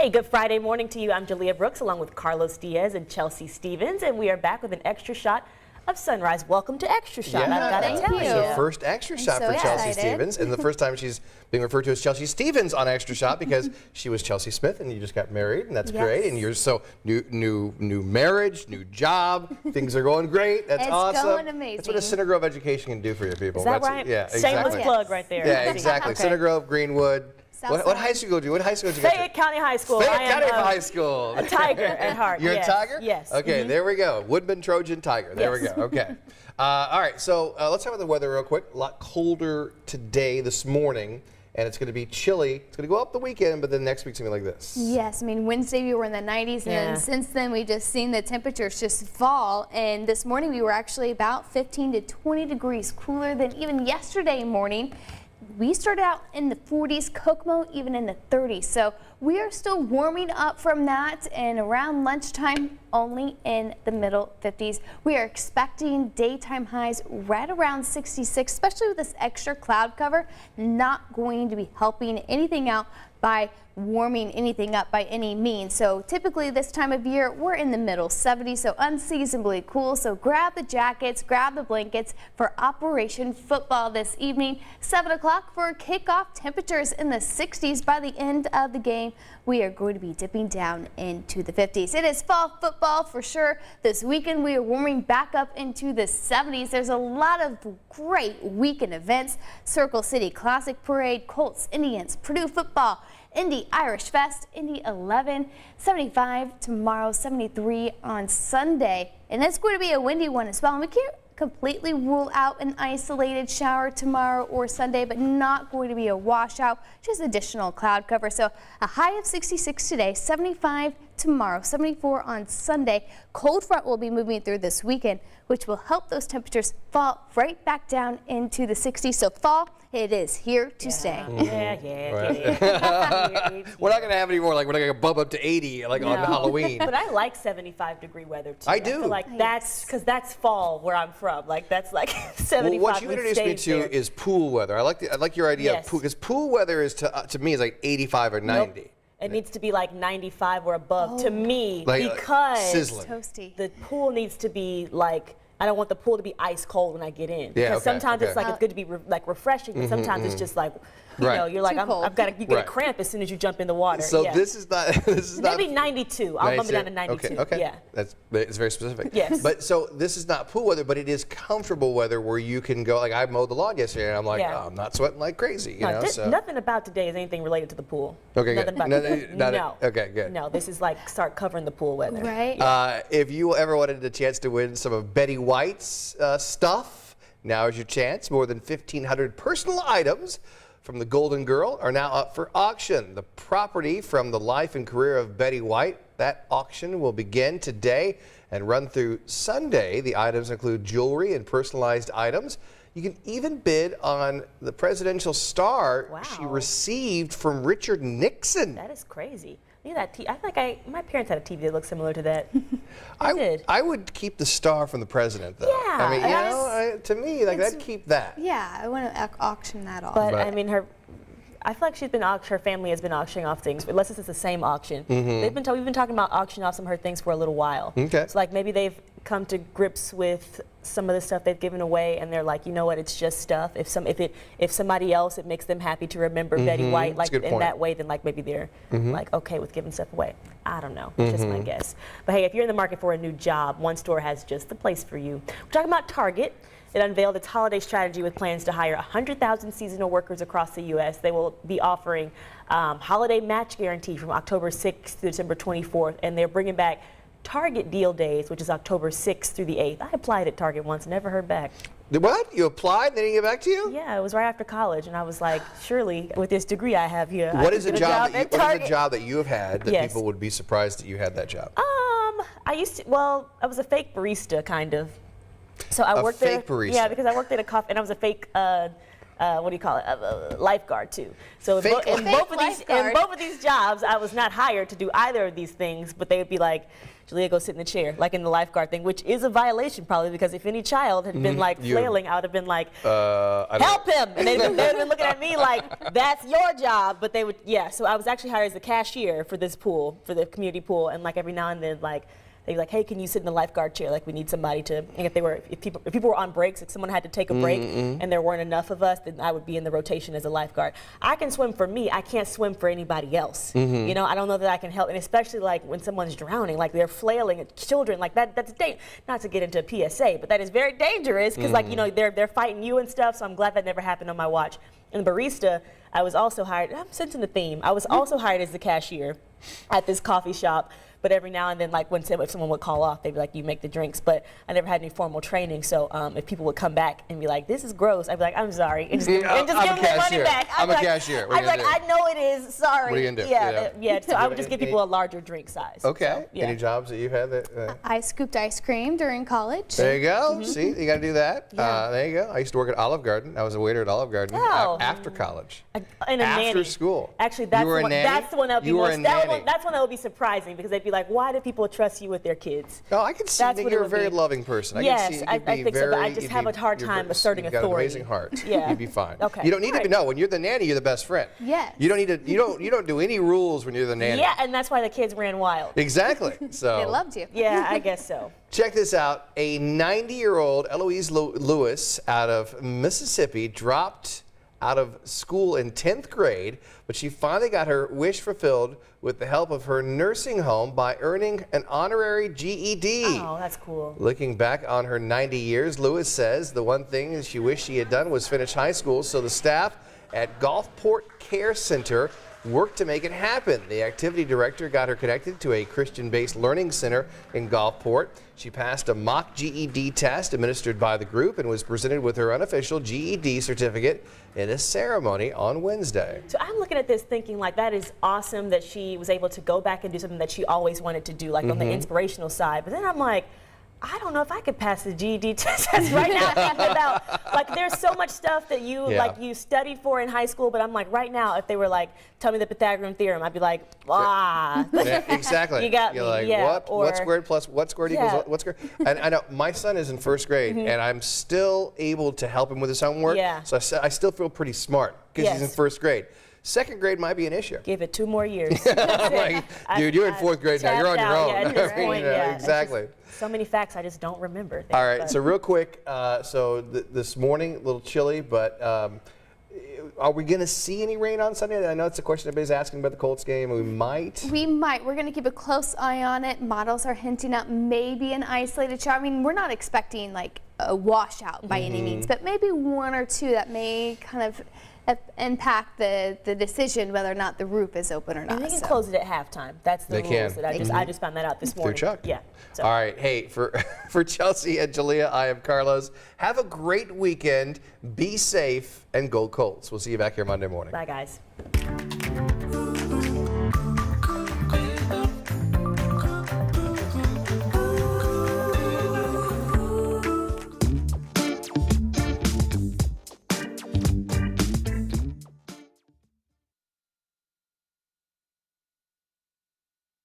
Hey, good Friday morning to you. I'm Jalea Brooks along with Carlos Diaz and Chelsea Stevens, and we are back with an extra shot of sunrise. Welcome to Extra Shot. Yeah, I've got to tell you. the first extra shot for Chelsea Stevens, and the first time she's being referred to as Chelsea Stevens on Extra Shot because she was Chelsea Smith, and you just got married, and that's great. And you're so new marriage, new job, things are going great. That's awesome. It's going amazing. That's what a Center Grove education can do for your people. Is that right? Yeah, exactly. Shameless plug right there. Yeah, exactly. Okay. Center Grove, Greenwood. What high school do you? What high school did you go to? Fayette County High School. Fayette County High School. A Tiger at heart. You're yes. a Tiger? Yes. Okay, there we go. Woodman, Trojan, Tiger. There we Yes. go. Okay. All right, so let's talk about the weather real quick. A lot colder today, this morning, and it's going to be chilly. It's going to go up the weekend, but then next week's going to be like this. Yes, I mean, Wednesday we were in the 90s, and then since then we've just seen the temperatures just fall. And this morning we were actually about 15 to 20 degrees cooler than even yesterday morning. We started out in the 40s, Kokomo even in the 30s. So we are still warming up from that, and around lunchtime only in the middle 50s. We are expecting daytime highs right around 66, especially with this extra cloud cover. Not going to be helping anything out by warming anything up by any means. So typically this time of year we're in the middle 70s, so unseasonably cool. So grab the jackets, grab the blankets for Operation Football this evening. 7 o'clock for kickoff, temperatures in the 60s. By the end of the game we are going to be dipping down into the 50s. It is fall football for sure. This weekend we are warming back up into the 70s. There's a lot of great weekend events. Circle City Classic Parade, Colts, Indians, Purdue football, Indy Irish Fest, Indy 11, 75 tomorrow, 73 on Sunday. And it's going to be a windy one as well. And we can't completely rule out an isolated shower tomorrow or Sunday, but not going to be a washout, just additional cloud cover. So a high of 66 today, 75 tomorrow, 74 on Sunday. Cold front will be moving through this weekend, which will help those temperatures fall right back down into the 60s. So fall, it is here to stay. We're not going to have any more, like we're not going to bump up to 80 like on Halloween. But I like 75-degree weather too. I do. feel like that's because that's fall where I'm from. Like that's like 75. Well, what you introduced me to is pool weather. I like your idea of pool, because pool weather is to me is like 85 or 90. Nope. It needs to be like 95 or above to me, like, because sizzling. Toasty. The pool needs to be like, I don't want the pool to be ice cold when I get in. Yeah, because sometimes it's like it's good to be like refreshing, but sometimes it's just like, you know, you're like, you get a cramp as soon as you jump in the water. So this is not. Maybe 92. I'll bump it down to 92. Okay. Yeah. It's very specific. Yes. But so this is not pool weather, but it is comfortable weather where you can go. Like I mowed the lawn yesterday, and I'm like, oh, I'm not sweating like crazy. You know. So nothing about today is anything related to the pool. Okay. Nothing Good. about today. No. Okay. Good. No, this is like start covering the pool weather. Right. If you ever wanted a chance to win some of Betty White's stuff, now is your chance. More than 1,500 personal items from the Golden Girl are now up for auction. The property from the life and career of Betty White, that auction will begin today and run through Sunday. The items include jewelry and personalized items. You can even bid on the presidential star she received from Richard Nixon. That is crazy. Look at that. I think my parents had a TV that looked similar to that. I did. I would keep the star from the president, though. Yeah. I mean, you know, to me, like I'd keep that. Yeah, I want to auction that off. But I mean, I feel like her family has been auctioning off things, unless it's the same auction. We've been talking about auctioning off some of her things for a little while. Okay. So like maybe they've come to grips with some of the stuff they've given away, and they're like, you know what, it's just stuff. If somebody else, it makes them happy to remember Betty White, like in that way, then like maybe they're like okay with giving stuff away. I don't know, just my guess. But hey, if you're in the market for a new job, one store has just the place for you. We're talking about Target. It unveiled its holiday strategy with plans to hire 100,000 seasonal workers across the U.S. They will be offering holiday match guarantee from October 6th to December 24th, and they're bringing back Target Deal Days, which is October 6th through the 8th. I applied at Target once, never heard back. What? You applied? They didn't get back to you? Yeah, it was right after college, and I was like, surely with this degree I have here, what is a job that you have had that people would be surprised that you had that job? I was a fake barista, kind of. So I worked there. Barista. Yeah, because I worked at a coffee, and I was a fake what do you call it? A lifeguard too. So in Fake both of these jobs, I was not hired to do either of these things, but they would be like, Julia, go sit in the chair, like in the lifeguard thing, which is a violation probably, because if any child had been like flailing, I would have been like, help him, and they'd been looking at me like, that's your job. But they would, so I was actually hired as a cashier for this pool, for the community pool, and like every now and then, like, they'd be like, hey, can you sit in the lifeguard chair? Like, we need somebody to, and if people were on breaks, if someone had to take a break and there weren't enough of us, then I would be in the rotation as a lifeguard. I can swim for me, I can't swim for anybody else. You know, I don't know that I can help, and especially like when someone's drowning, like they're flailing at children, like that's not to get into a PSA, but that is very dangerous, because like, you know, they're fighting you and stuff, so I'm glad that never happened on my watch. And barista, I was also hired, I'm sensing the theme, I was also hired as the cashier at this coffee shop. But every now and then, like if someone would call off, they'd be like, you make the drinks. But I never had any formal training, so if people would come back and be like, this is gross, I'd be like, I'm sorry, and just give them their money back. I'm a cashier. I'd be like, I know it is, sorry. What are you gonna do? Yeah, so I would just give people a larger drink size. Okay. So, Any jobs that you've had that? I scooped ice cream during college. There you go. See, you got to do that. There you go. I used to work at Olive Garden. I was a waiter at Olive Garden after college. And after school. Actually, that's the one that would be that's one that would be surprising, because they'd be like, why do people trust you with their kids? Oh, I can see that you're a very loving person. Yes, I think so, but I just have a hard time asserting authority. You've got an amazing heart. Yeah. You'd be fine. Okay. You don't need to be, no, when you're the nanny, you're the best friend. Yes. You don't need to, you don't do any rules when you're the nanny. Yeah, and that's why the kids ran wild. Exactly. So They loved you. Yeah, I guess so. check this out. A 90-year-old Eloise Lewis out of Mississippi dropped out of school in 10th grade, but she finally got her wish fulfilled with the help of her nursing home by earning an honorary GED. Oh, that's cool. Looking back on her 90 years, Lewis says the one thing she wished she had done was finish high school, so the staff at Gulfport Care Center worked to make it happen. The activity director got her connected to a Christian-based learning center in Gulfport. She passed a mock GED test administered by the group and was presented with her unofficial GED certificate in a ceremony on Wednesday. So I'm looking at this thinking, like, that is awesome that she was able to go back and do something that she always wanted to do, like on the inspirational side. But then I'm like, I don't know if I could pass the GED test right now, thinking about, like, there's so much stuff that you, like, you studied for in high school, but I'm like, right now, if they were like, tell me the Pythagorean theorem, I'd be like, ah. Yeah, exactly. You got You're me, like, yeah. what squared plus what squared equals what squared? And I know my son is in first grade, and I'm still able to help him with his homework. Yeah. So I still feel pretty smart because he's in first grade. Second grade might be an issue. Give it 2 more years. Like, dude, you're in 4th grade now. You're on your own. Yeah, at this point, yeah. Exactly. So many facts I just don't remember. All right, so real quick, this morning, a little chilly, but are we going to see any rain on Sunday? I know it's a question everybody's asking about the Colts game. We might. We might. We're going to keep a close eye on it. Models are hinting at maybe an isolated shower. I mean, we're not expecting like a washout by any means, but maybe 1 or 2 that may kind of impact the decision whether or not the roof is open or not. And they can close it at halftime. That's the rules that I just found that out this morning. Through Chuck. Yeah. So. All right. Hey, for Chelsea and Jalea, I am Carlos. Have a great weekend. Be safe and go Colts. We'll see you back here Monday morning. Bye, guys.